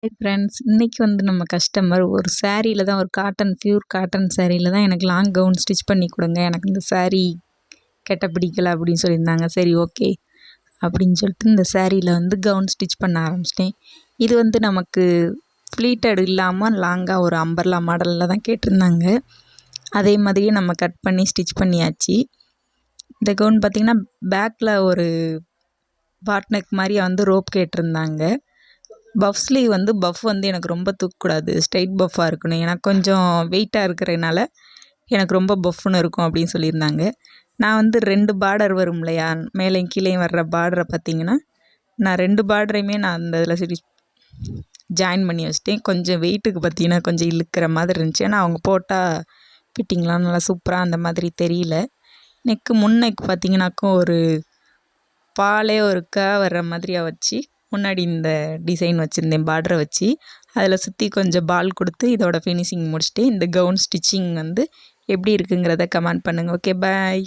Hi friends, இன்னைக்கு வந்து நம்ம கஸ்டமர் ஒரு சாரீல தான், ஒரு பியூர் காட்டன் சாரீல தான் எனக்கு லாங் கவுன் ஸ்டிச் பண்ணி கொடுங்க, எனக்கு இந்த சாரீ கெட்ட பிடிக்கல அப்படின்னு சொல்லியிருந்தாங்க. சரி, ஓகே அப்படின்னு சொல்லிட்டு இந்த சாரீல வந்து கவுன் ஸ்டிச் பண்ண ஆரம்பிச்சிட்டேன். இது வந்து நமக்கு ஃப்ளீட்டட் இல்லாமல் லாங்காக ஒரு அம்பர்லா மாடலில் தான் கேட்டிருந்தாங்க. அதே மாதிரியே நம்ம கட் பண்ணி ஸ்டிச் பண்ணியாச்சு. இந்த கவுன் பார்த்திங்கன்னா பேக்கில் ஒரு பாட்னெக் மாதிரி வந்து ரோப் கேட்டிருந்தாங்க. பஃப் ஸ்லீவ் வந்து எனக்கு ரொம்ப தூக்கக்கூடாது, ஸ்ட்ரைட் பஃப்பாக இருக்கணும், எனக்கு கொஞ்சம் வெயிட்டாக இருக்கிறதுனால எனக்கு ரொம்ப பஃப்னு இருக்கும் அப்படின்னு சொல்லியிருந்தாங்க. நான் வந்து 2 பார்டர் வரும் இல்லையா, மேலேயும் கீழேயும் வர்ற பார்டரை பார்த்திங்கன்னா நான் 2 பார்டரையுமே நான் அந்த இதில் ஜாயின் பண்ணி வச்சிட்டேன். கொஞ்சம் வெயிட்டுக்கு பார்த்திங்கன்னா கொஞ்சம் இழுக்கிற மாதிரி இருந்துச்சு. ஏன்னா அவங்க போட்டால் ஃபிட்டிங்லாம் நல்லா சூப்பராக அந்த மாதிரி தெரியல. முன்னெக் பார்த்திங்கனாக்கும் ஒரு பாலே ஒரு வர்ற மாதிரியாக வச்சு முன்னாடி இந்த டிசைன் வச்சுருந்தேன் பார்டரை வச்சு. அதில் சுற்றி கொஞ்சம் பால் கொடுத்து இதோட ஃபினிஷிங் முடிச்சுட்டு இந்த கவுன் ஸ்டிச்சிங் வந்து எப்படி இருக்குங்கிறத கமெண்ட் பண்ணுங்கள். ஓகே, பாய்.